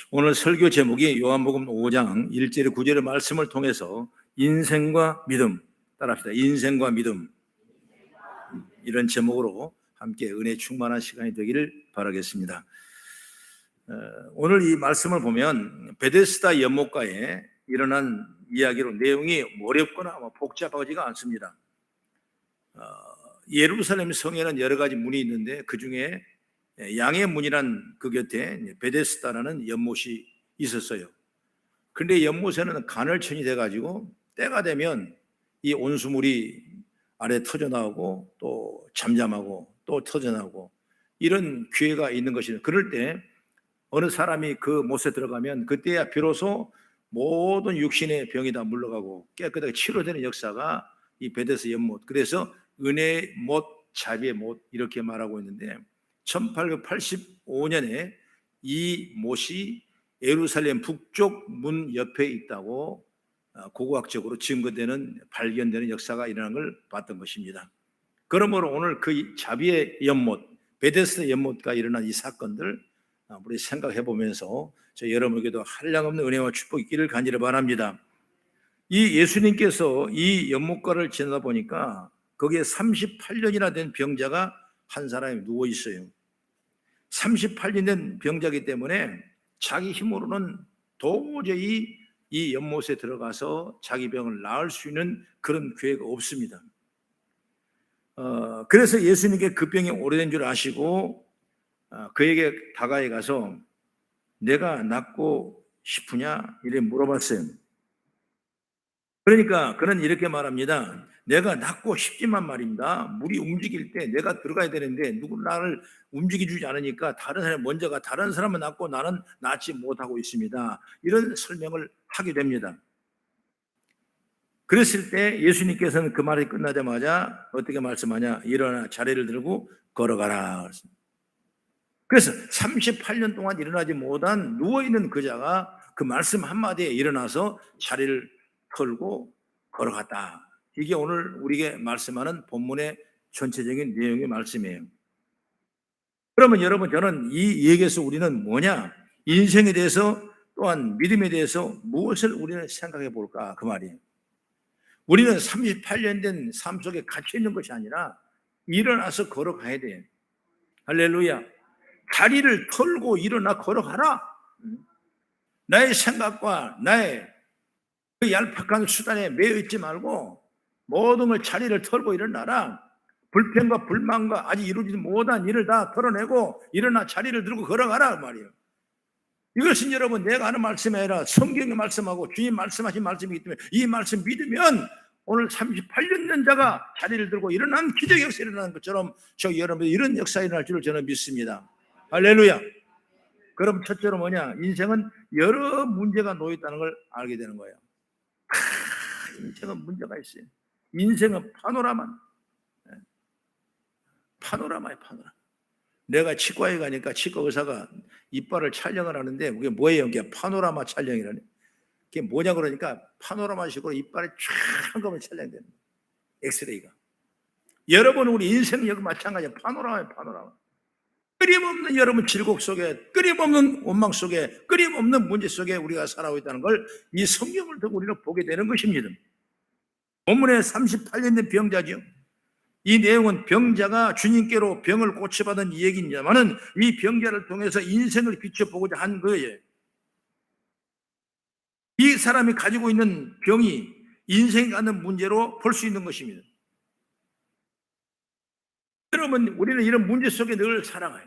오늘 설교 제목이 요한복음 5장 1절에 9절의 말씀을 통해서 인생과 믿음, 따라합시다. 인생과 믿음, 이런 제목으로 함께 은혜 충만한 시간이 되기를 바라겠습니다. 오늘 이 말씀을 보면 베데스다 연못가에 일어난 이야기로 내용이 어렵거나 복잡하지가 않습니다. 예루살렘 성에는 여러 가지 문이 있는데 그 중에 양의 문이란 그 곁에 베데스다라는 연못이 있었어요. 그런데 연못에는 간헐천이 돼가지고 때가 되면 이 온수물이 아래 터져 나오고 또 잠잠하고 또 터져 나오고 이런 기회가 있는 것이죠. 그럴 때 어느 사람이 그 못에 들어가면 그때야 비로소 모든 육신의 병이 다 물러가고 깨끗하게 치료되는 역사가 이 베데스 연못, 그래서 은혜의 못, 자비의 못 이렇게 말하고 있는데 1885년에 이 못이 예루살렘 북쪽 문 옆에 있다고 고고학적으로 증거되는 발견되는 역사가 일어난 걸 봤던 것입니다. 그러므로 오늘 그 자비의 연못, 베데스다 연못가 일어난 이 사건들 우리 생각해 보면서 저 여러분에게도 한량없는 은혜와 축복이 있기를 간절히 바랍니다. 이 예수님께서 이 연못가를 지나다 보니까 거기에 38년이나 된 병자가 한 사람이 누워 있어요. 38년 된 병자이기 때문에 자기 힘으로는 도저히 이 연못에 들어가서 자기 병을 나을 수 있는 그런 기회가 없습니다. 그래서 예수님께 그 병이 오래된 줄 아시고 그에게 다가에 가서 내가 낫고 싶으냐 이렇게 물어봤어요. 그러니까 그는 이렇게 말합니다. 내가 낫고 싶지만 말입니다. 물이 움직일 때 내가 들어가야 되는데 누구 나를 움직여주지 않으니까 다른 사람이 먼저 가 다른 사람은 낫고 나는 낫지 못하고 있습니다. 이런 설명을 하게 됩니다. 그랬을 때 예수님께서는 그 말이 끝나자마자 어떻게 말씀하냐? 일어나 자리를 들고 걸어가라. 그래서 38년 동안 일어나지 못한 누워있는 그 자가 그 말씀 한마디에 일어나서 자리를 털고 걸어갔다. 이게 오늘 우리에게 말씀하는 본문의 전체적인 내용의 말씀이에요. 그러면 여러분, 저는 이 얘기에서 우리는 뭐냐? 인생에 대해서 또한 믿음에 대해서 무엇을 우리는 생각해 볼까? 그 말이에요. 우리는 38년 된 삶 속에 갇혀 있는 것이 아니라 일어나서 걸어가야 돼요. 할렐루야. 다리를 털고 일어나 걸어가라. 나의 생각과 나의 그 얄팍한 수단에 매여 있지 말고 모든 걸 자리를 털고 일어나라. 불평과 불만과 아직 이루지 못한 일을 다 털어내고 일어나 자리를 들고 걸어가라 말이에요. 이것은 여러분 내가 하는 말씀이 아니라 성경의 말씀하고 주님 말씀하신 말씀이기 때문에 이 말씀 믿으면 오늘 38년 된 자가 자리를 들고 일어난 기적 역사 일어나는 것처럼 저 여러분 이런 역사 일어날 줄을 저는 믿습니다. 할렐루야. 그럼 첫째로 뭐냐? 인생은 여러 문제가 놓여있다는 걸 알게 되는 거예요. 인생은 문제가 있어요. 인생은 파노라마예요. 파노라마예요. 내가 치과에 가니까 치과 의사가 이빨을 촬영을 하는데 그게 뭐예요? 그게 파노라마 촬영이라네. 그게 뭐냐 그러니까 파노라마식으로 이빨이 쫙 한꺼번에 촬영되는 거예요. 엑스레이가. 여러분 우리 인생 여기 마찬가지예요. 파노라마예요. 파노라마. 끊임없는 여러분 질곡 속에, 끊임없는 원망 속에, 끊임없는 문제 속에 우리가 살아오고 있다는 걸 이 성경을 듣고 우리는 보게 되는 것입니다. 본문에 38년 된 병자죠. 이 내용은 병자가 주님께로 병을 고쳐받은 얘기입니다만은 이 병자를 통해서 인생을 비춰보고자 한 거예요. 이 사람이 가지고 있는 병이 인생이 갖는 문제로 볼 수 있는 것입니다. 그러면 우리는 이런 문제 속에 늘 살아가요.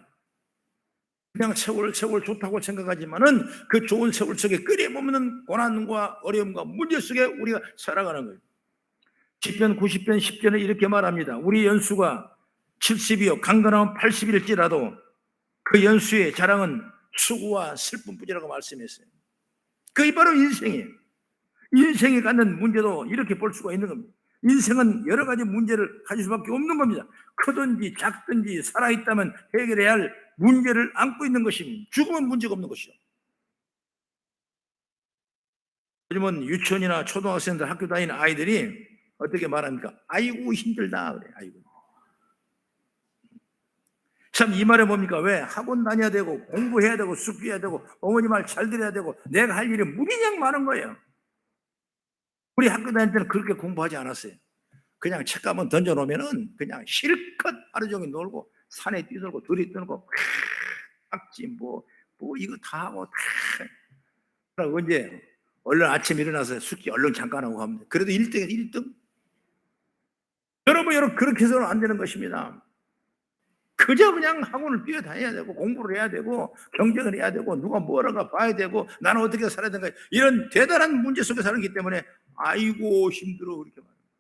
그냥 세월 좋다고 생각하지만은 그 좋은 세월 속에 끊임없는 고난과 어려움과 문제 속에 우리가 살아가는 거예요. 시편 90편 10편에 이렇게 말합니다. 우리 연수가 70이요 강건하면 80일지라도 그 연수의 자랑은 수고와 슬픔뿐이라고 말씀했어요. 그게 바로 인생이에요. 인생이 갖는 문제도 이렇게 볼 수가 있는 겁니다. 인생은 여러 가지 문제를 가질 수밖에 없는 겁니다. 크든지 작든지 살아있다면 해결해야 할 문제를 안고 있는 것입니다. 죽으면 문제가 없는 것이죠. 요즘은 유치원이나 초등학생들 학교 다니는 아이들이 어떻게 말합니까? 아이고 힘들다 그래. 아이고. 참 이 말은 뭡니까? 왜? 학원 다녀야 되고 공부해야 되고 숙제해야 되고 어머니 말 잘 들어야 되고 내가 할 일이 무지장 많은 거예요. 우리 학교 다닐 때는 그렇게 공부하지 않았어요. 그냥 책가만 던져놓으면은 그냥 실컷 하루 종일 놀고 산에 뛰놀고 들이 뜨고 학지 뭐 이거 다 하고 다. 언제 얼른 아침 일어나서 숙제 얼른 잠깐 하고 가면 돼. 그래도 1등은 1등. 여러분 그렇게 해서는 안 되는 것입니다. 그저 그냥 학원을 뛰어다녀야 되고 공부를 해야 되고 경쟁을 해야 되고 누가 뭐라가 봐야 되고 나는 어떻게 살아야 되는가 이런 대단한 문제 속에 살기 때문에 아이고 힘들어 그렇게 말합니다.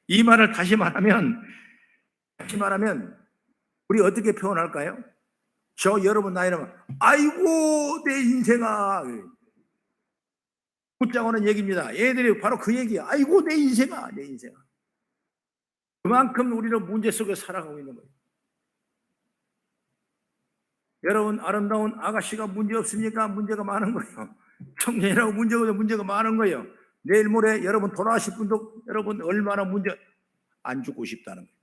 이 말을 다시 말하면 우리 어떻게 표현할까요? 저 여러분 나이라면 아이고 내 인생아 붙잡아오는 얘기입니다. 애들이 바로 그 얘기야. 아이고 내 인생아 내 인생아. 그만큼 우리는 문제 속에 살아가고 있는 거예요. 여러분 아름다운 아가씨가 문제 없습니까? 문제가 많은 거예요. 청년이라고 문제가 많은 거예요. 내일 모레 여러분 돌아가실 분도 여러분 얼마나 문제 안 죽고 싶다는 거예요.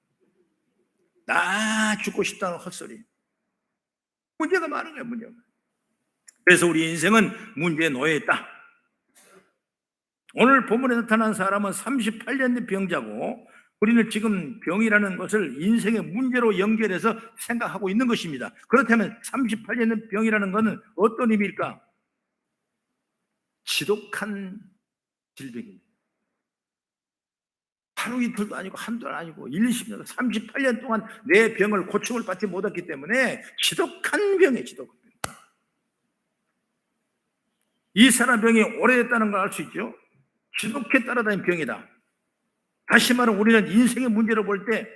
나 죽고 싶다는 헛소리. 문제가 많은 거예요. 문제가. 그래서 우리 인생은 문제에 놓여 있다. 오늘 본문에 나타난 사람은 38년 된 병자고 우리는 지금 병이라는 것을 인생의 문제로 연결해서 생각하고 있는 것입니다. 그렇다면 38년 된 병이라는 것은 어떤 의미일까? 지독한 질병입니다. 하루 이틀도 아니고 한두 달 아니고 1, 20년, 38년 동안 내 병을 고침을 받지 못했기 때문에 지독한 병이에요. 지독한 병. 이 사람 병이 오래됐다는 걸 알 수 있죠. 지독해 따라다니는 병이다. 다시 말하면 우리는 인생의 문제를 볼 때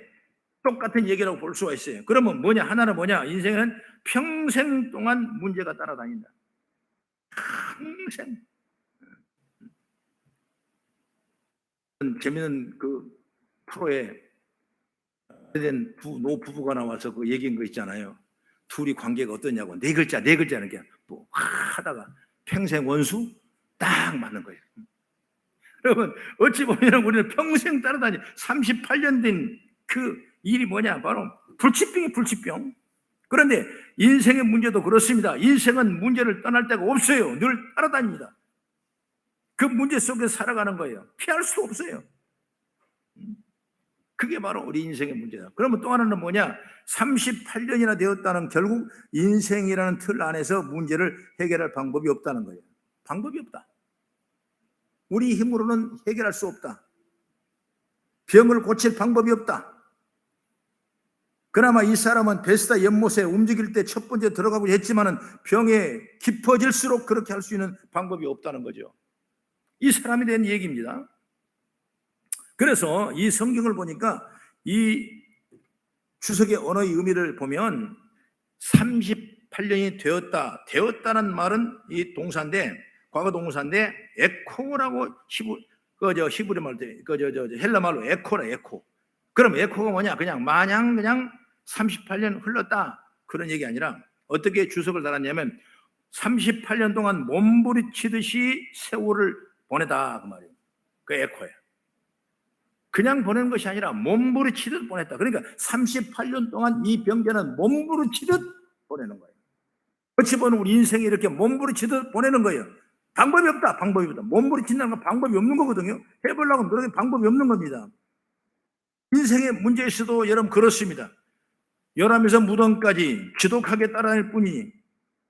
똑같은 얘기라고 볼 수가 있어요. 그러면 뭐냐? 하나는 뭐냐? 인생은 평생 동안 문제가 따라다닌다. 평생. 재미있는 그 프로에 된 노 부부가 나와서 그 얘기한 거 있잖아요. 둘이 관계가 어떠냐고 네 글자는 그냥 뭐 하다가 평생 원수 딱 맞는 거예요. 여러분 어찌 보면 우리는 평생 따라다니 38년 된 그 일이 뭐냐? 바로 불치병이 불치병. 그런데 인생의 문제도 그렇습니다. 인생은 문제를 떠날 데가 없어요. 늘 따라다닙니다. 그 문제 속에 살아가는 거예요. 피할 수 없어요. 그게 바로 우리 인생의 문제다. 그러면 또 하나는 뭐냐? 38년이나 되었다는 결국 인생이라는 틀 안에서 문제를 해결할 방법이 없다는 거예요. 방법이 없다. 우리 힘으로는 해결할 수 없다. 병을 고칠 방법이 없다. 그나마 이 사람은 베스다 연못에 움직일 때 첫 번째 들어가고 했지만은 병에 깊어질수록 그렇게 할 수 있는 방법이 없다는 거죠. 이 사람에 대한 얘기입니다. 그래서 이 성경을 보니까 이 주석의 언어의 의미를 보면 38년이 되었다는 말은 이 동사인데 과거 동사인데 에코라고 히브리 말로 헬라 말로 에코라 에코. 그럼 에코가 뭐냐? 그냥 마냥 그냥 38년 흘렀다 그런 얘기 아니라 어떻게 주석을 달았냐면 38년 동안 몸부리치듯이 세월을 보내다 그 말이에요. 그 에코예요. 그냥 보내는 것이 아니라 몸부리치듯 보냈다. 그러니까 38년 동안 이 병자는 몸부리치듯 보내는 거예요. 어찌 보면 우리 인생이 이렇게 몸부리치듯 보내는 거예요. 방법이 없다. 몸부리친다는 건 방법이 없는 거거든요. 해보려고 노력해 방법이 없는 겁니다. 인생의 문제에서도 여러분 그렇습니다. 열하면서 무덤까지 지독하게 따라다닐 뿐이니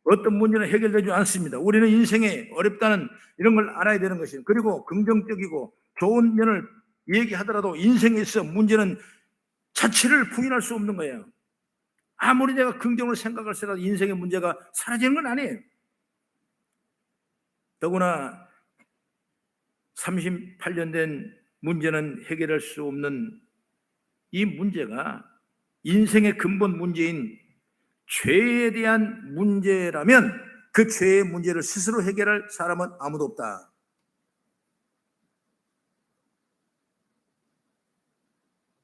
어떤 문제는 해결되지 않습니다. 우리는 인생에 어렵다는 이런 걸 알아야 되는 것이에요. 그리고 긍정적이고 좋은 면을 얘기하더라도 인생에 있어 문제는 자체를 부인할 수 없는 거예요. 아무리 내가 긍정을 생각할지라도 인생의 문제가 사라지는 건 아니에요. 더구나 38년 된 문제는 해결할 수 없는 이 문제가 인생의 근본 문제인 죄에 대한 문제라면 그 죄의 문제를 스스로 해결할 사람은 아무도 없다.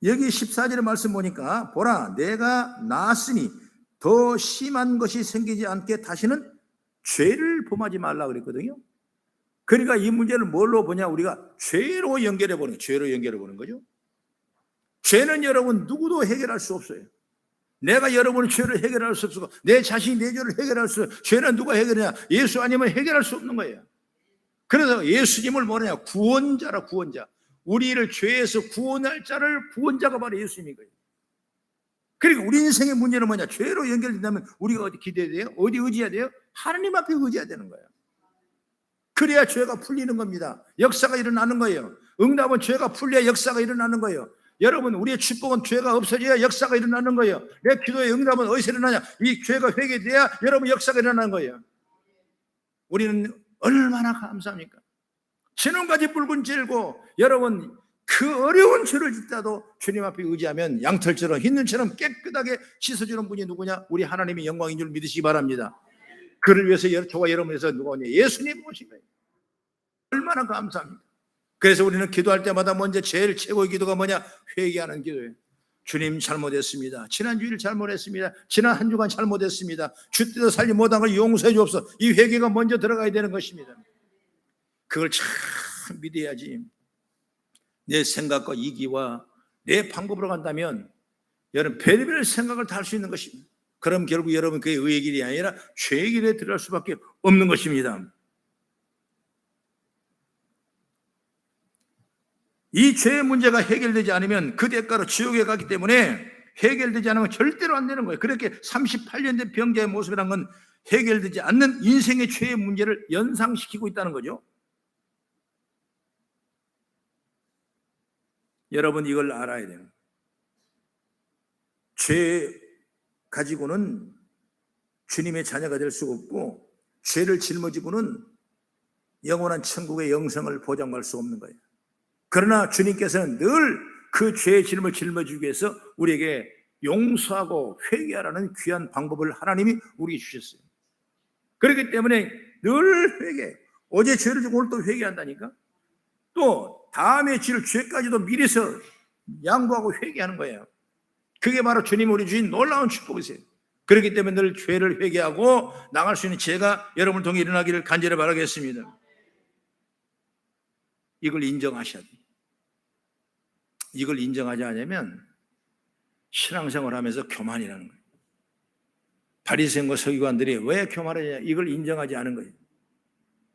여기 14절의 말씀 보니까 보라 내가 나았으니 더 심한 것이 생기지 않게 다시는 죄를 범하지 말라 그랬거든요. 그러니까 이 문제를 뭘로 보냐? 우리가 죄로 연결해 보는 거죠. 죄는 여러분 누구도 해결할 수 없어요. 내가 여러분의 죄를 해결할 수 없고 내 자신이 내 죄를 해결할 수 없어. 죄는 누가 해결하냐? 예수 아니면 해결할 수 없는 거예요. 그래서 예수님을 뭐냐? 구원자라, 구원자. 우리를 죄에서 구원할 자를 구원자가 바로 예수님인 거예요. 그리고 우리 인생의 문제는 뭐냐? 죄로 연결된다면 우리가 어디 기대해야 돼요? 어디 의지해야 돼요? 하나님 앞에 의지해야 되는 거예요. 그래야 죄가 풀리는 겁니다. 역사가 일어나는 거예요. 응답은 죄가 풀려야 역사가 일어나는 거예요. 여러분, 우리의 축복은 죄가 없어져야 역사가 일어나는 거예요. 내 기도의 응답은 어디서 일어나냐? 이 죄가 회개돼야 여러분 역사가 일어나는 거예요. 우리는 얼마나 감사합니까? 지능까지 붉은 죄고 여러분 그 어려운 죄를 짓다도 주님 앞에 의지하면 양털처럼 흰눈처럼 깨끗하게 씻어주는 분이 누구냐? 우리 하나님의 영광인 줄 믿으시기 바랍니다. 그를 위해서 저와 여러분에서 누가 오냐? 예수님 오신 거예요. 얼마나 감사합니까? 그래서 우리는 기도할 때마다 먼저 제일 최고의 기도가 뭐냐? 회개하는 기도예요. 주님 잘못했습니다. 지난 주일 잘못했습니다. 지난 한 주간 잘못했습니다. 주때도 살지 못한 걸 용서해 주옵소서. 이 회개가 먼저 들어가야 되는 것입니다. 그걸 참 믿어야지. 내 생각과 이기와 내 방법으로 간다면 여러분 별별 생각을 다 할 수 있는 것입니다. 그럼 결국 여러분 그의 의의 길이 아니라 죄의 길에 들어갈 수밖에 없는 것입니다. 이 죄의 문제가 해결되지 않으면 그 대가로 지옥에 가기 때문에 해결되지 않으면 절대로 안 되는 거예요. 그렇게 38년 된 병자의 모습이란 건 해결되지 않는 인생의 죄의 문제를 연상시키고 있다는 거죠. 여러분 이걸 알아야 돼요. 죄 가지고는 주님의 자녀가 될 수가 없고 죄를 짊어지고는 영원한 천국의 영생을 보장할 수 없는 거예요. 그러나 주님께서는 늘 그 죄의 짐을 짊어지기 위해서 우리에게 용서하고 회개하라는 귀한 방법을 하나님이 우리에게 주셨어요. 그렇기 때문에 늘 회개, 어제 죄를 지고 오늘 또 회개한다니까. 또 다음의 죄까지도 미리서 양보하고 회개하는 거예요. 그게 바로 주님 우리 주신 놀라운 축복이세요. 그렇기 때문에 늘 죄를 회개하고 나갈 수 있는 죄가 여러분을 통해 일어나기를 간절히 바라겠습니다. 이걸 인정하셔야 돼요. 이걸 인정하지 않으면 신앙생활을 하면서 교만이라는 거예요. 바리새인과 서기관들이 왜 교만하냐? 이걸 인정하지 않은 거예요.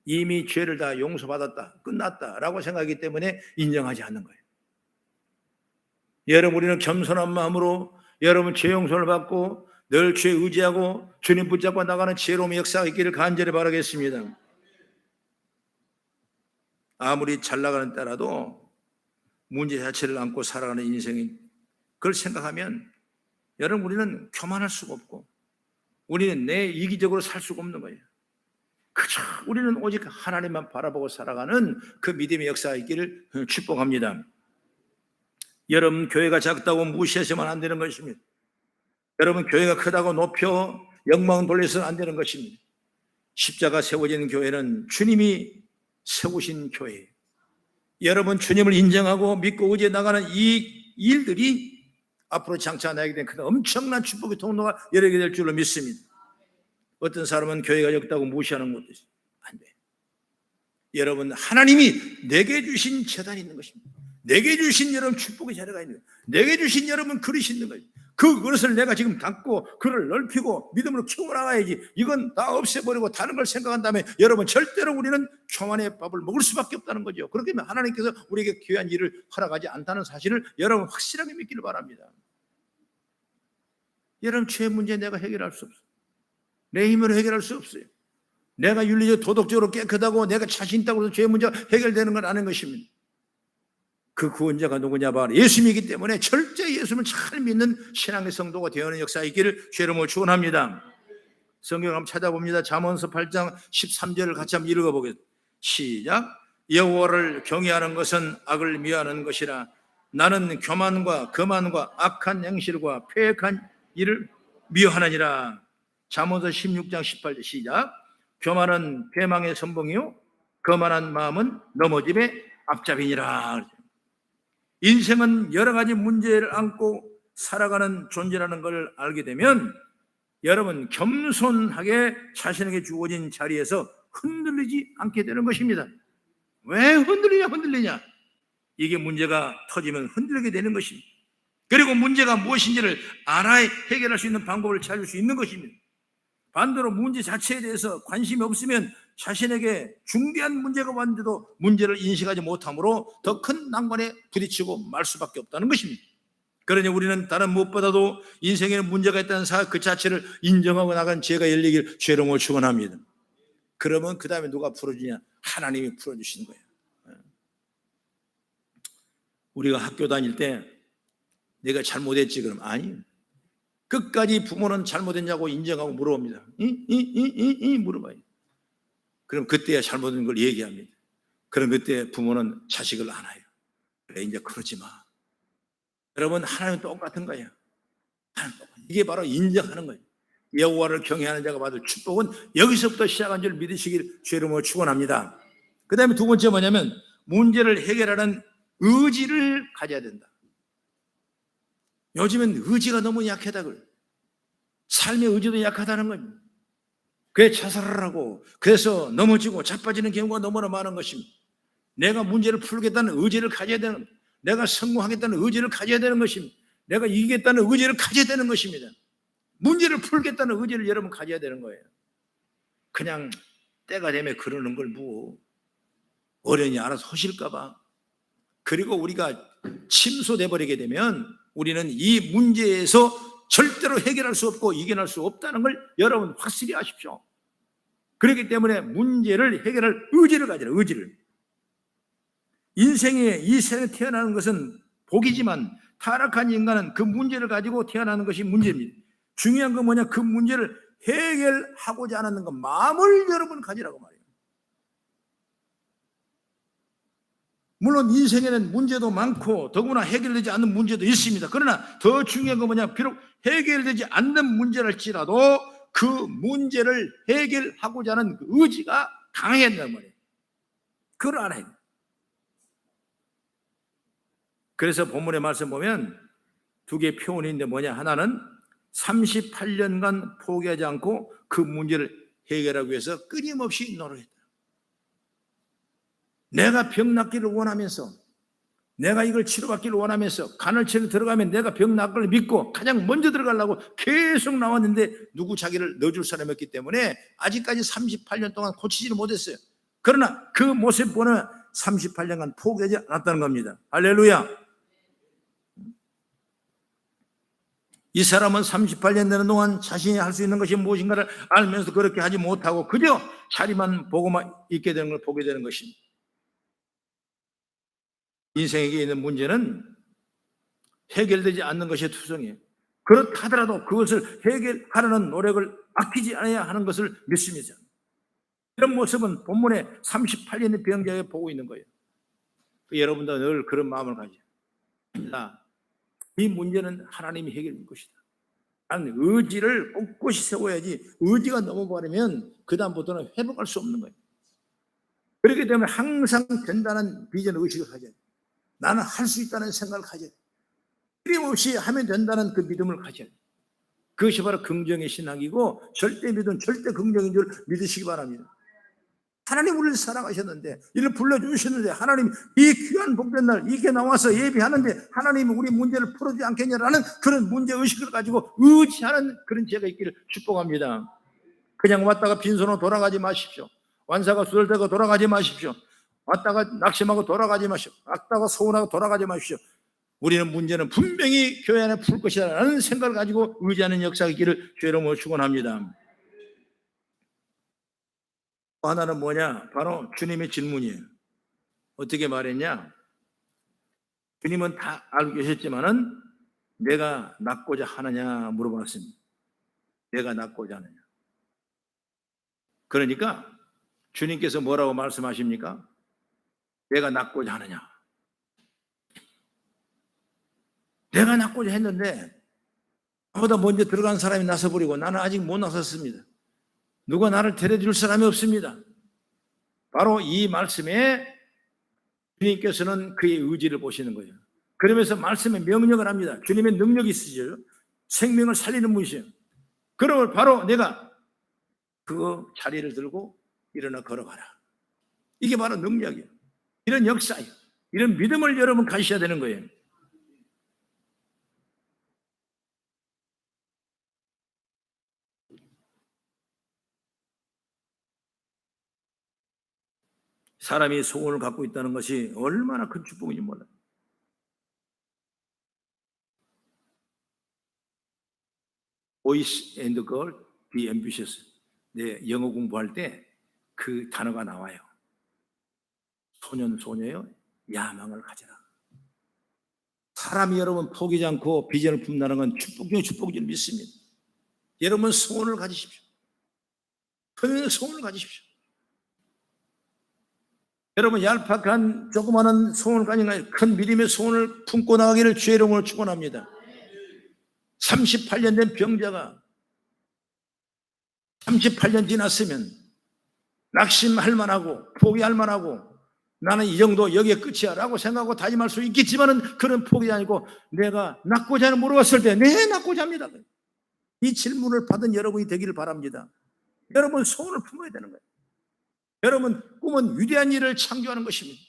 이미 죄를 다 용서받았다, 끝났다라고 생각하기 때문에 인정하지 않는 거예요. 여러분 우리는 겸손한 마음으로 여러분 죄 용서를 받고 늘 죄 의지하고 주님 붙잡고 나가는 지혜로움의 역사가 있기를 간절히 바라겠습니다. 아무리 잘 나가는 때라도 문제 자체를 안고 살아가는 인생이 그걸 생각하면 여러분 우리는 교만할 수가 없고 우리는 내 이기적으로 살 수가 없는 거예요. 그저 우리는 오직 하나님만 바라보고 살아가는 그 믿음의 역사가 있기를 축복합니다. 여러분 교회가 작다고 무시해서만 안 되는 것입니다. 여러분 교회가 크다고 높여 영광 돌려서는 안 되는 것입니다. 십자가 세워진 교회는 주님이 세우신 교회예요. 여러분 주님을 인정하고 믿고 의지해 나가는 이 일들이 앞으로 장차 나에게 된 큰 엄청난 축복의 통로가 열리게 될 줄로 믿습니다. 어떤 사람은 교회가 적다고 무시하는 것도 있어요. 안 돼요. 여러분 하나님이 내게 주신 재단이 있는 것입니다. 내게 주신 여러분 축복의 자리가 있는 거예요. 내게 주신 여러분 그릇이 있는 거예요. 그 그릇을 내가 지금 닫고 그를 넓히고 믿음으로 키워나가야지. 이건 다 없애버리고 다른 걸 생각한다면 여러분 절대로 우리는 교만의 밥을 먹을 수밖에 없다는 거죠. 그렇기 때문에 하나님께서 우리에게 귀한 일을 허락하지 않다는 사실을 여러분 확실하게 믿기를 바랍니다. 여러분 죄 문제 내가 해결할 수 없어요. 내 힘으로 해결할 수 없어요. 내가 윤리적 도덕적으로 깨끗하고 내가 자신 있다고 해서 죄 문제가 해결되는 건 아닌 것입니다. 그 구원자가 누구냐 바로 예수님이기 때문에 철저히 예수님을 잘 믿는 신앙의 성도가 되어는 역사가 있기를 주의 이름으로 축원합니다. 성경을 한번 찾아봅니다. 잠언서 8장 13절을 같이 한번 읽어보겠습니다. 시작. 여호와를 경외하는 것은 악을 미워하는 것이라 나는 교만과 거만과 악한 행실과 패역한 일을 미워하느니라. 잠언서 16장 18절 시작. 교만은 패망의 선봉이요 거만한 마음은 넘어짐의 앞잡이니라. 인생은 여러 가지 문제를 안고 살아가는 존재라는 걸 알게 되면 여러분 겸손하게 자신에게 주어진 자리에서 흔들리지 않게 되는 것입니다. 왜 흔들리냐? 이게 문제가 터지면 흔들리게 되는 것입니다. 그리고 문제가 무엇인지를 알아야 해결할 수 있는 방법을 찾을 수 있는 것입니다. 반대로 문제 자체에 대해서 관심이 없으면 자신에게 중대한 문제가 왔는데도 문제를 인식하지 못함으로 더 큰 난관에 부딪히고 말 수밖에 없다는 것입니다. 그러니 우리는 다른 무엇보다도 인생에는 문제가 있다는 사실 그 자체를 인정하고 나간 죄가 열리길 죄롱을 축원합니다. 그러면 그 다음에 누가 풀어주냐? 하나님이 풀어주시는 거예요. 우리가 학교 다닐 때 내가 잘못했지 그럼 아니, 끝까지 부모는 잘못했냐고 인정하고 물어봅니다. 물어봐요. 그럼 그때야 잘못된 걸 얘기합니다. 그럼 그때 부모는 자식을 안아요. 그래 이제 그러지 마. 여러분 하나님은 똑같은 거예요. 이게 바로 인정하는 거예요. 여호와를 경외하는 자가 받을 축복은 여기서부터 시작한 줄 믿으시길 주의로 축원합니다. 그 다음에 두 번째 뭐냐면 문제를 해결하는 의지를 가져야 된다. 요즘엔 의지가 너무 약하다. 삶의 의지도 약하다는 겁니다. 그래 자살을 하고 그래서 넘어지고 자빠지는 경우가 너무나 많은 것입니다. 내가 문제를 풀겠다는 의지를 가져야 되는 겁니다. 내가 성공하겠다는 의지를 가져야 되는 것입니다. 내가 이기겠다는 의지를 가져야 되는 것입니다. 문제를 풀겠다는 의지를 여러분 가져야 되는 거예요. 그냥 때가 되면 그러는 걸 뭐 어련히 알아서 하실까 봐. 그리고 우리가 침소돼 버리게 되면 우리는 이 문제에서 절대로 해결할 수 없고 이겨낼 수 없다는 걸 여러분 확실히 아십시오. 그렇기 때문에 문제를 해결할 의지를 가지라. 의지를. 인생에 이 세상에 태어나는 것은 복이지만 타락한 인간은 그 문제를 가지고 태어나는 것이 문제입니다. 중요한 건 뭐냐? 그 문제를 해결하고자 하는 것, 마음을 여러분 가지라고 말이에요. 물론 인생에는 문제도 많고 더구나 해결되지 않는 문제도 있습니다. 그러나 더 중요한 건 뭐냐? 비록 해결되지 않는 문제랄지라도 그 문제를 해결하고자 하는 그 의지가 강해야 된단 말이에요. 그걸 알아야 돼요. 그래서 본문의 말씀 보면 두 개의 표현이 있는데 뭐냐? 하나는 38년간 포기하지 않고 그 문제를 해결하기 위해서 끊임없이 노력했다. 내가 병 낫기를 원하면서, 내가 이걸 치료받기를 원하면서 간헐천에 들어가면 내가 병 낫을 걸 믿고 가장 먼저 들어가려고 계속 나왔는데 누구 자기를 넣어줄 사람이 없기 때문에 아직까지 38년 동안 고치지를 못했어요. 그러나 그 모습 보면 38년간 포기하지 않았다는 겁니다. 할렐루야. 이 사람은 38년 되는 동안 자신이 할 수 있는 것이 무엇인가를 알면서 그렇게 하지 못하고 그저 자리만 보고만 있게 되는 걸 보게 되는 것입니다. 인생에게 있는 문제는 해결되지 않는 것이 투성이에요. 그렇다더라도 그것을 해결하려는 노력을 아끼지 않아야 하는 것을 믿습니다. 이런 모습은 본문에 38년의 병자에 보고 있는 거예요. 여러분도 늘 그런 마음을 가지죠. 이 문제는 하나님이 해결할 것이다. 나는 의지를 꼿꼿이 세워야지 의지가 넘어버리면 그 다음부터는 회복할 수 없는 거예요. 그렇기 때문에 항상 된다는 비전 의식을 가져야 돼요. 나는 할 수 있다는 생각을 가져야 돼요. 끊임없이 하면 된다는 그 믿음을 가져야 돼요. 그것이 바로 긍정의 신학이고 절대 믿음, 절대 긍정인 줄 믿으시기 바랍니다. 하나님 우리를 사랑하셨는데 이를 불러주셨는데 하나님 이 귀한 복된 날 이렇게 나와서 예배하는데 하나님은 우리 문제를 풀어주지 않겠냐라는 그런 문제의식을 가지고 의지하는 그런 죄가 있기를 축복합니다. 그냥 왔다가 빈손으로 돌아가지 마십시오. 완사가 수월되고 돌아가지 마십시오. 왔다가 낙심하고 돌아가지 마십시오. 왔다가 소원하고 돌아가지 마십시오. 우리는 문제는 분명히 교회 안에 풀 것이다 라는 생각을 가지고 의지하는 역사가 있기를 주의 이름으로 축원합니다. 하나는 뭐냐? 바로 주님의 질문이에요. 어떻게 말했냐? 주님은 다 알고 계셨지만은 내가 낫고자 하느냐 물어봤습니다. 내가 낫고자 하느냐. 그러니까 주님께서 뭐라고 말씀하십니까? 내가 낫고자 하느냐. 내가 낫고자 했는데 나보다 먼저 들어간 사람이 나서버리고 나는 아직 못 나섰습니다. 누가 나를 데려줄 사람이 없습니다. 바로 이 말씀에 주님께서는 그의 의지를 보시는 거예요. 그러면서 말씀에 명령을 합니다. 주님의 능력이 있으시죠. 생명을 살리는 분이세요. 그러면 바로 내가 그 자리를 들고 일어나 걸어가라. 이게 바로 능력이에요. 이런 역사예요. 이런 믿음을 여러분 가지셔야 되는 거예요. 사람이 소원을 갖고 있다는 것이 얼마나 큰 축복인지 몰라요. Boys and girls, be ambitious. 네, 영어 공부할 때 그 단어가 나와요. 소년, 소녀요, 야망을 가져라. 사람이 여러분 포기하지 않고 비전을 품는다는 건 축복 중에 축복인 줄 믿습니다. 여러분 소원을 가지십시오. 큰 소원을 가지십시오. 여러분 얄팍한 조그마한 소원을 가진 큰 믿음의 소원을 품고 나가기를 주의 이름으로 축원합니다. 38년 된 병자가 38년 지났으면 낙심할 만하고 포기할 만하고 나는 이 정도 여기에 끝이야 라고 생각하고 다짐할 수 있겠지만은 그런 포기 아니고 내가 낫고자 하는 물어봤을 때 네, 낫고자 합니다. 이 질문을 받은 여러분이 되기를 바랍니다. 여러분 소원을 품어야 되는 거예요. 여러분 꿈은 위대한 일을 창조하는 것입니다.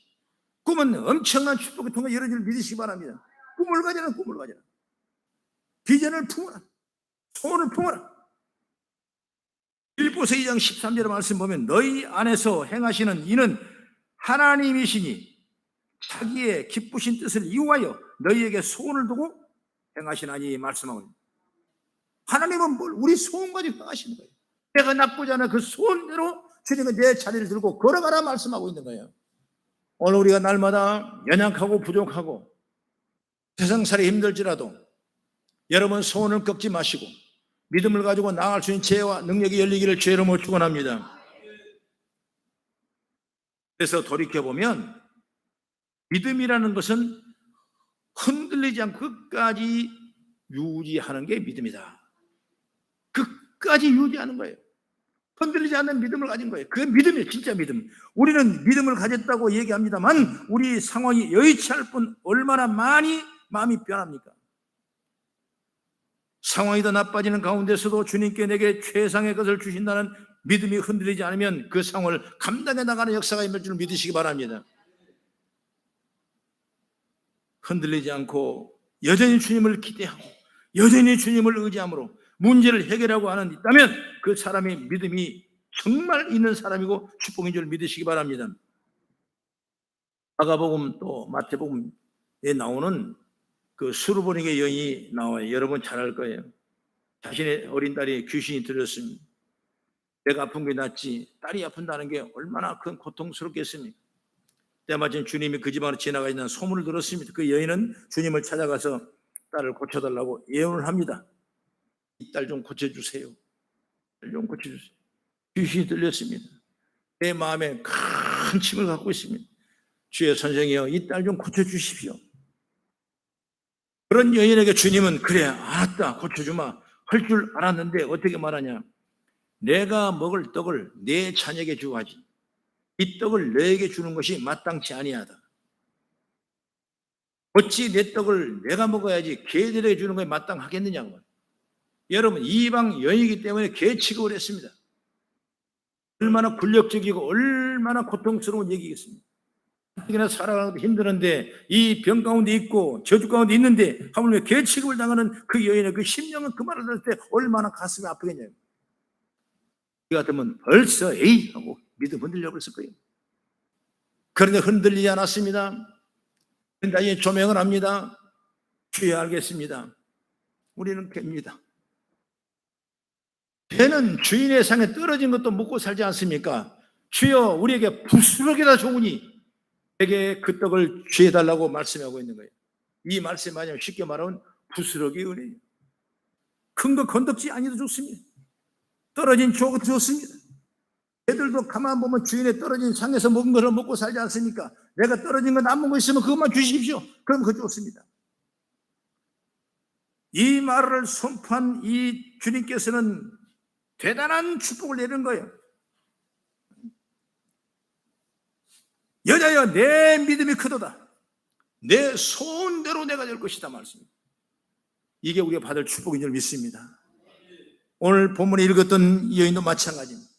꿈은 엄청난 축복을 통해 이루어질 믿으시기 바랍니다. 꿈을 가져라, 꿈을 가져라. 비전을 품어라. 소원을 품어라. 빌보서 2장 13절의 말씀 보면 너희 안에서 행하시는 이는 하나님이시니 자기의 기쁘신 뜻을 이유하여 너희에게 소원을 두고 행하시나니 말씀하고 있습니다. 하나님은 뭘 우리 소원 가지고 행하시는 거예요. 내가 낫고자 하는 그 소원대로 주님은 내 자리를 들고 걸어가라 말씀하고 있는 거예요. 오늘 우리가 날마다 연약하고 부족하고 세상살이 힘들지라도 여러분 소원을 꺾지 마시고 믿음을 가지고 나아갈 수 있는 지혜와 능력이 열리기를 주의 이름으로 축원합니다. 그래서 돌이켜보면 믿음이라는 것은 흔들리지 않고 끝까지 유지하는 게 믿음이다. 끝까지 유지하는 거예요. 흔들리지 않는 믿음을 가진 거예요. 그게 믿음이에요. 진짜 믿음. 우리는 믿음을 가졌다고 얘기합니다만 우리 상황이 여의치 않을 뿐 얼마나 많이 마음이 변합니까? 상황이 더 나빠지는 가운데서도 주님께 내게 최상의 것을 주신다는 믿음이 흔들리지 않으면 그 상황을 감당해 나가는 역사가 있을 줄 믿으시기 바랍니다. 흔들리지 않고 여전히 주님을 기대하고 여전히 주님을 의지함으로 문제를 해결하고 하는 있다면 그 사람의 믿음이 정말 있는 사람이고 축복인 줄 믿으시기 바랍니다. 마가복음 또 마태복음에 나오는 그 수르보닉의 여인이 나와요. 여러분 잘 알 거예요. 자신의 어린 딸이 귀신이 들렸습니다. 내가 아픈 게 낫지 딸이 아픈다는 게 얼마나 큰 고통스럽겠습니까? 때마침 주님이 그 집안으로 지나가 있는 소문을 들었습니다. 그 여인은 주님을 찾아가서 딸을 고쳐달라고 예언을 합니다. 이 딸 좀 고쳐주세요. 딸 좀 고쳐주세요. 귀신이 들렸습니다. 내 마음에 큰 침을 갖고 있습니다. 주의 선생이여 이 딸 좀 고쳐주십시오. 그런 여인에게 주님은 그래 알았다 고쳐주마 할 줄 알았는데 어떻게 말하냐. 내가 먹을 떡을 내 자녀에게 주고 하지 이 떡을 너에게 주는 것이 마땅치 아니하다. 어찌 내 떡을 내가 먹어야지 개들에게 주는 것이 마땅하겠느냐고. 여러분 이방 여인이기 때문에 개 취급을 했습니다. 얼마나 굴욕적이고 얼마나 고통스러운 얘기겠습니까? 어떻게나 살아가는 것도 힘드는데 이 병 가운데 있고 저주 가운데 있는데 하물며 개 취급을 당하는 그 여인의 그 심령은 그 말을 들을 때 얼마나 가슴이 아프겠냐고. 이 같으면 벌써 에이 하고 믿음 흔들려 버렸을 거예요. 그런데 흔들리지 않았습니다. 나중에 조명을 합니다. 주여 알겠습니다. 우리는 개입니다. 개는 주인의 상에 떨어진 것도 먹고 살지 않습니까? 주여 우리에게 부스러기나 좋으니 내게 그 떡을 주해달라고 말씀하고 있는 거예요. 이 말씀 뭐냐면 쉽게 말하면 부스러기 은혜예요. 큰 거 건덕지 아니도 좋습니다. 떨어진 조각도 좋습니다. 애들도 가만 보면 주인의 떨어진 상에서 먹은 것을 먹고 살지 않습니까? 내가 떨어진 거 남은 거 있으면 그것만 주십시오. 그럼 그거 좋습니다. 이 말을 선포한 이 주님께서는 대단한 축복을 내는 거예요. 여자여 내 믿음이 크도다. 내 소원대로 내가 될 것이다 말씀입니다. 이게 우리가 받을 축복인 줄 믿습니다. 오늘 본문에 읽었던 여인도 마찬가지입니다.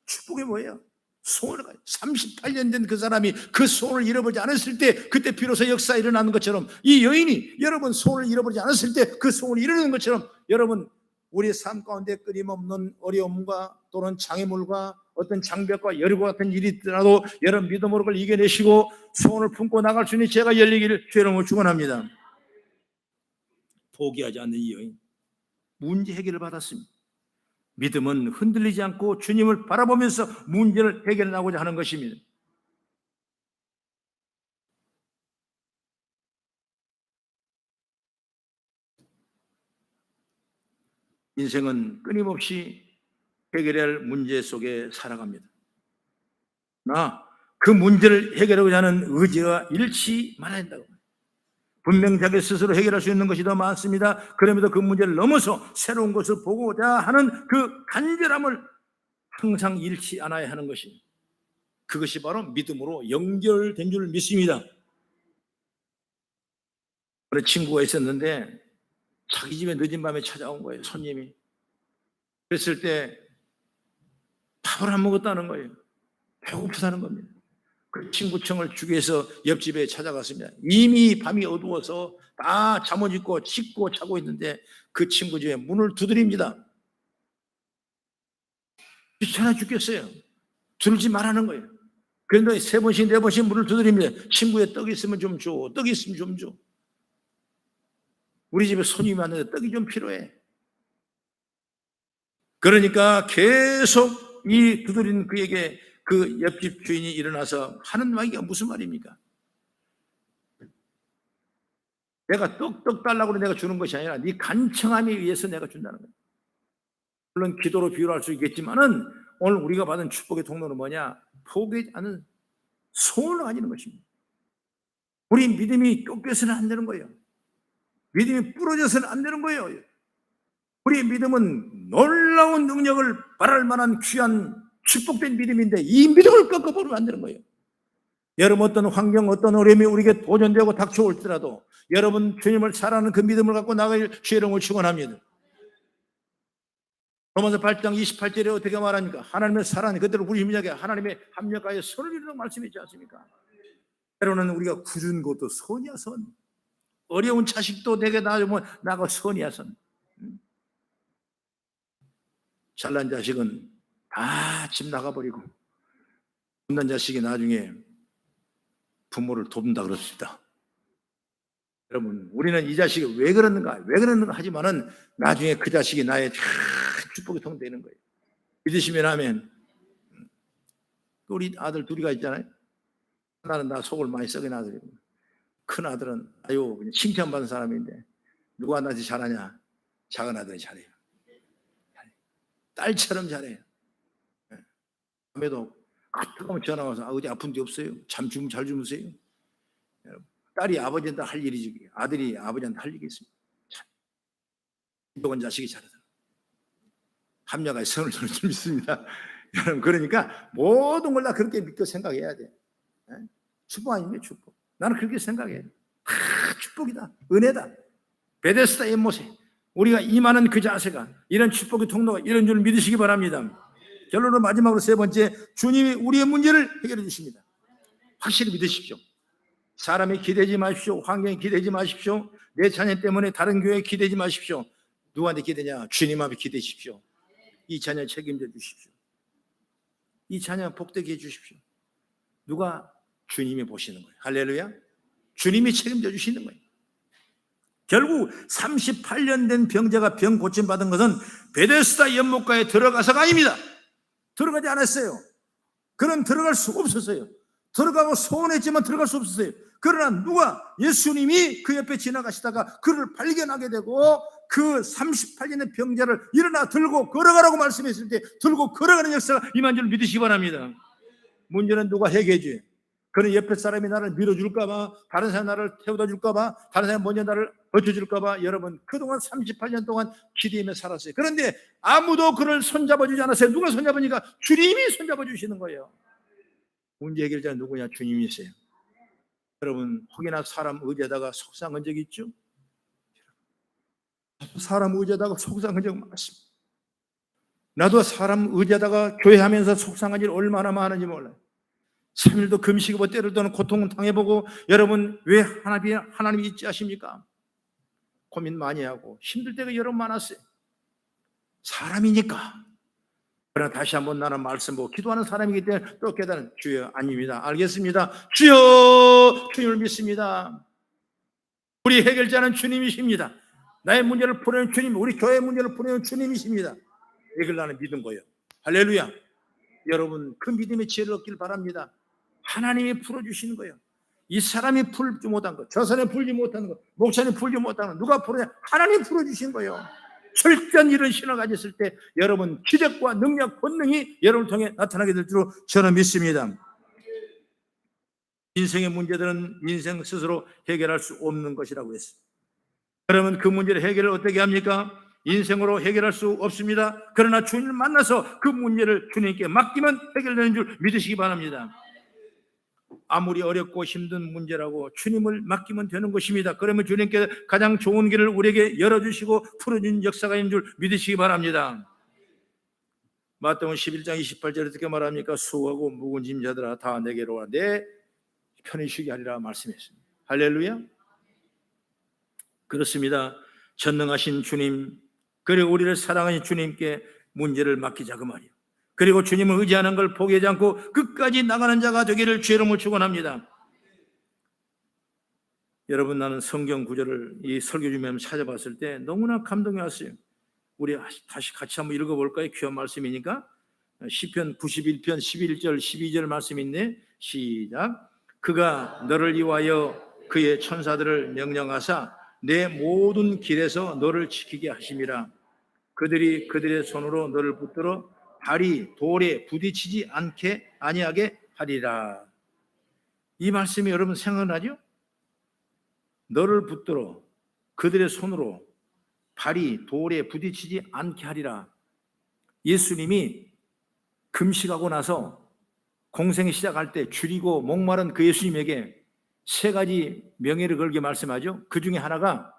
축복이 뭐예요? 소원을 가지고 38년 된 그 사람이 그 소원을 잃어버리지 않았을 때 그때 비로소 역사가 일어나는 것처럼 이 여인이 여러분 소원을 잃어버리지 않았을 때 그 소원을 이루는 것처럼 여러분 우리 삶 가운데 끊임없는 어려움과 또는 장애물과 어떤 장벽과 여리고 같은 일이 있더라도 여러분 믿음으로 그걸 이겨내시고 소원을 품고 나갈 수 있는 죄가 열리기를 주의 이름으로 축원합니다. 포기하지 않는 이 여인, 문제 해결을 받았습니다. 믿음은 흔들리지 않고 주님을 바라보면서 문제를 해결해 나가고자 하는 것입니다. 인생은 끊임없이 해결해야 할 문제 속에 살아갑니다. 그 문제를 해결하고자 하는 의지가 잃지 말아야 한다고. 분명 자기 스스로 해결할 수 있는 것이 더 많습니다. 그럼에도 그 문제를 넘어서 새로운 것을 보고자 하는 그 간절함을 항상 잃지 않아야 하는 것입니다. 그것이 바로 믿음으로 연결된 줄 믿습니다. 우리 친구가 있었는데 자기 집에 늦은 밤에 찾아온 거예요, 손님이. 그랬을 때 밥을 안 먹었다는 거예요. 배고프다는 겁니다. 그 친구청을 주기 위해서 옆집에 찾아갔습니다. 이미 밤이 어두워서 다 잠옷 입고 씻고 자고 있는데 그 친구 집에 문을 두드립니다. 귀찮아 죽겠어요. 들지 말라는 거예요. 그런데 3번씩 4번씩 문을 두드립니다. 친구의 떡 있으면 좀 줘. 떡 있으면 좀 줘. 우리 집에 손님이 왔는데 떡이 좀 필요해. 그러니까 계속 이 두드린 그에게 그 옆집 주인이 일어나서 하는 말이 무슨 말입니까? 내가 떡 달라고 내가 주는 것이 아니라 네 간청함에 의해서 내가 준다는 거예요. 물론 기도로 비유할 수 있겠지만은 오늘 우리가 받은 축복의 통로는 뭐냐? 포기하지 않은 소원을 가지는 것입니다. 우리 믿음이 꺾여서는 안 되는 거예요. 믿음이 부러져서는 안 되는 거예요. 우리의 믿음은 놀라운 능력을 발할 만한 귀한 축복된 믿음인데 이 믿음을 꺾어버리면 안 되는 거예요. 여러분 어떤 환경, 어떤 어려움이 우리에게 도전되고 닥쳐올지라도 여러분 주님을 사랑하는 그 믿음을 갖고 나갈 주의 이름을 축원합니다. 로마서 8장 28절에 어떻게 말합니까? 하나님의 사랑이 그대로 우리 힘이하게 하나님의 합력하여 선을 이루는 말씀이지 않습니까? 때로는 우리가 굳은 것도 선이야 선. 어려운 자식도 내게 낳으면 나가 선이야 선. 잘난 자식은 다 집 나가버리고 못난 자식이 나중에 부모를 돕는다 그럽시다. 여러분 우리는 이 자식이 왜 그러는가 하지만은 나중에 그 자식이 나의 축복이 통되는 거예요. 믿으시면 하면 우리 아들 둘이가 있잖아요. 하나는 나 속을 많이 썩인 아들이고 큰 아들은 아유 칭찬받은 사람인데 누가 나한테 잘하냐? 작은 아들이 잘해요. 딸처럼 잘해요. 밤에도 가끔 전화 와서 어디 아픈 데 없어요? 잠 주무 잘 주무세요? 딸이 아버지한테 할 일이지 아들이 아버지한테 할 일이 있습니다. 이건 자식이 잘하더라고요. 합력하여 선을 두는 줄 믿습니다. 여러분 그러니까 모든 걸 다 그렇게 믿고 생각해야 돼. 축복 아닙니까? 축복. 나는 그렇게 생각해요. 다 축복이다. 은혜다. 베데스다 연못에 우리가 임하는 그 자세가 이런 축복의 통로가 이런 줄 믿으시기 바랍니다. 결론은 마지막으로 3번째, 주님이 우리의 문제를 해결해 주십니다. 확실히 믿으십시오. 사람에 기대지 마십시오. 환경에 기대지 마십시오. 내 자녀 때문에 다른 교회에 기대지 마십시오. 누구한테 기대냐? 주님 앞에 기대십시오. 이 자녀 책임져 주십시오. 이 자녀 복되게 해 주십시오. 누가? 주님이 보시는 거예요. 할렐루야. 주님이 책임져 주시는 거예요. 결국 38년 된 병자가 병 고침받은 것은 베데스다 연못가에 들어가서가 아닙니다. 들어가지 않았어요. 그는 들어갈 수가 없었어요. 들어가고 소원했지만 들어갈 수 없었어요. 그러나 누가? 예수님이 그 옆에 지나가시다가 그를 발견하게 되고 그 38년의 병자를 일어나 들고 걸어가라고 말씀했을 때 들고 걸어가는 역사가 임한 줄 믿으시기 바랍니다. 문제는 누가 해결해 줘요? 그는 옆에 사람이 나를 밀어줄까봐, 다른 사람이 나를 태워다 줄까봐, 다른 사람이 먼저 나를 버텨줄까봐 여러분 그동안 38년 동안 기대며 살았어요. 그런데 아무도 그를 손잡아주지 않았어요. 누가 손잡으니까? 주님이 손잡아주시는 거예요. 문제 해결자는 누구냐? 주님이세요. 여러분 혹이나 사람 의지하다가 속상한 적이 있죠? 사람 의지하다가 속상한 적 많습니다. 나도 사람 의지하다가 교회하면서 속상한 일 얼마나 많은지 몰라요. 3일도 금식하고 때를 떠는 고통을 당해보고 여러분 왜 하나님이 있지 하십니까? 고민 많이 하고 힘들 때가 여러 번 많았어요. 사람이니까. 그러나 다시 한번 나는 말씀 보고 기도하는 사람이기 때문에 또 깨달은 주여 아닙니다. 알겠습니다. 주여 주님을 믿습니다. 우리 해결자는 주님이십니다. 나의 문제를 풀어내는 주님, 우리 교회의 문제를 풀어내는 주님이십니다. 이걸 나는 믿은 거예요. 할렐루야. 여러분 그 믿음의 지혜를 얻길 바랍니다. 하나님이 풀어주시는 거예요. 이 사람이 풀지 못한 것, 저 사람이 풀지 못하는 것, 목사님이 풀지 못하는 것, 누가 풀어냐? 하나님이 풀어주신 거예요. 철저한 이런 신을 가졌을 때 여러분 기적과 능력, 본능이 여러분을 통해 나타나게 될 줄로 저는 믿습니다. 인생의 문제들은 인생 스스로 해결할 수 없는 것이라고 했어요. 그러면 그 문제를 해결을 어떻게 합니까? 인생으로 해결할 수 없습니다. 그러나 주님을 만나서 그 문제를 주님께 맡기면 해결되는 줄 믿으시기 바랍니다. 아무리 어렵고 힘든 문제라고 주님을 맡기면 되는 것입니다. 그러면 주님께 가장 좋은 길을 우리에게 열어주시고 풀어주는 역사가 있는 줄 믿으시기 바랍니다. 마태복음 11장 28절에 어떻게 말합니까? 수고하고 무거운 짐자들아 다 내게로 와 내 편히 쉬게 하리라 말씀했습니다. 할렐루야. 그렇습니다. 전능하신 주님, 그리고 우리를 사랑하신 주님께 문제를 맡기자 그 말이에요. 그리고 주님을 의지하는 걸 포기하지 않고 끝까지 나가는 자가 되기를 주의 이름으로 축원합니다. 여러분 나는 성경 구절을 이 설교 중에 찾아봤을 때 너무나 감동이 왔어요. 우리 다시 같이 한번 읽어볼까요? 귀한 말씀이니까. 시편 91편 11절 12절 말씀이 있네. 시작. 그가 너를 위하여 그의 천사들을 명령하사 내 모든 길에서 너를 지키게 하심이라. 그들이 그들의 손으로 너를 붙들어 발이 돌에 부딪히지 아니하게 하리라. 이 말씀이 여러분 생각나죠? 너를 붙들어 그들의 손으로 발이 돌에 부딪히지 않게 하리라. 예수님이 금식하고 나서 공생이 시작할 때 줄이고 목마른 그 예수님에게 세 가지 명예를 걸게 말씀하죠. 그 중에 하나가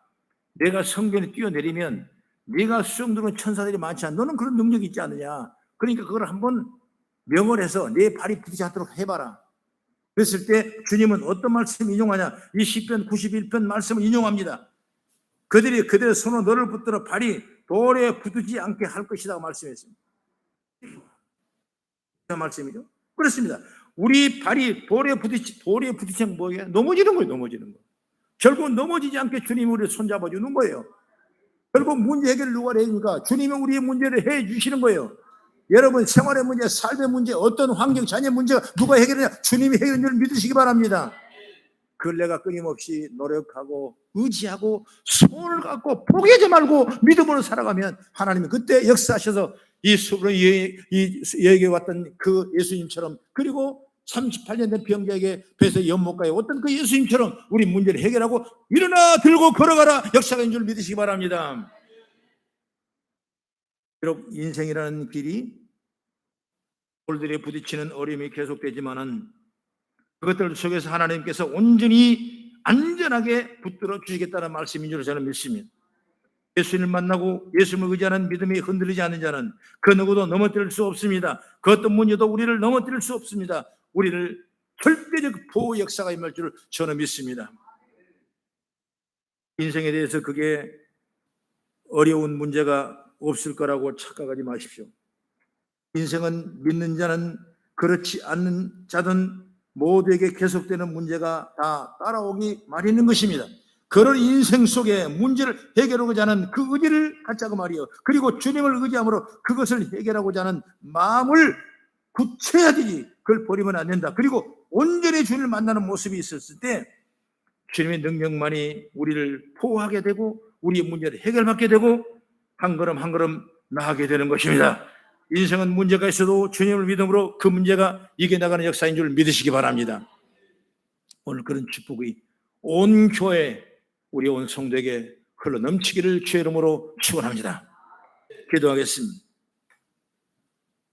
내가 성전에 뛰어내리면 네가 수정들은 천사들이 많지 않아. 너는 그런 능력이 있지 않느냐. 그러니까 그걸 한번 명언해서 내 발이 부딪히지 않도록 해봐라. 그랬을 때 주님은 어떤 말씀 인용하냐. 이 시편 91편 말씀을 인용합니다. 그들이 그들의 손으로 너를 붙들어 발이 돌에 부딪히지 않게 할 것이라고 말씀했습니다. 무슨 말씀이죠? 그렇습니다. 우리 발이 돌에 부딪히면 뭐예요? 넘어지는 거예요. 넘어지는 거. 결국 넘어지지 않게 주님이 우리를 손잡아 주는 거예요. 결국 문제 해결을 누가 해주니까 주님이 우리의 문제를 해 주시는 거예요. 여러분 생활의 문제, 삶의 문제, 어떤 환경, 자녀 문제가 누가 해결하냐? 주님이 해결하는 줄 믿으시기 바랍니다. 그걸 내가 끊임없이 노력하고 의지하고 소원을 갖고 포기하지 말고 믿음으로 살아가면 하나님이 그때 역사하셔서 이 여에게 왔던 그 예수님처럼, 그리고 38년 된 병자에게 배서 연못가에 어떤 그 예수님처럼 우리 문제를 해결하고 일어나 들고 걸어가라 역사가 있는 줄 믿으시기 바랍니다. 비록 인생이라는 길이 돌들에 부딪히는 어려움이 계속되지만은 그것들 속에서 하나님께서 온전히 안전하게 붙들어 주시겠다는 말씀인 줄 저는 믿습니다. 예수님을 만나고 예수님을 의지하는 믿음이 흔들리지 않는 자는 그 누구도 넘어뜨릴 수 없습니다. 그 어떤 문제도 우리를 넘어뜨릴 수 없습니다. 우리를 절대적 보호 역사가 임할 줄 저는 믿습니다. 인생에 대해서 그게 어려운 문제가 없을 거라고 착각하지 마십시오. 인생은 믿는 자는 그렇지 않는 자든 모두에게 계속되는 문제가 다 따라오기 마련인 것입니다. 그런 인생 속에 문제를 해결하고자 하는 그 의지를 갖자고 말이요. 그리고 주님을 의지함으로 그것을 해결하고자 하는 마음을 굳혀야 되지. 그걸 버리면 안 된다. 그리고 온전히 주님을 만나는 모습이 있었을 때 주님의 능력만이 우리를 보호하게 되고 우리의 문제를 해결받게 되고 한 걸음 한 걸음 나아가게 되는 것입니다. 인생은 문제가 있어도 주님을 믿음으로 그 문제가 이겨나가는 역사인 줄 믿으시기 바랍니다. 오늘 그런 축복이 온 교회, 우리 온 성도에게 흘러 넘치기를 주의 이름으로 축원합니다. 기도하겠습니다.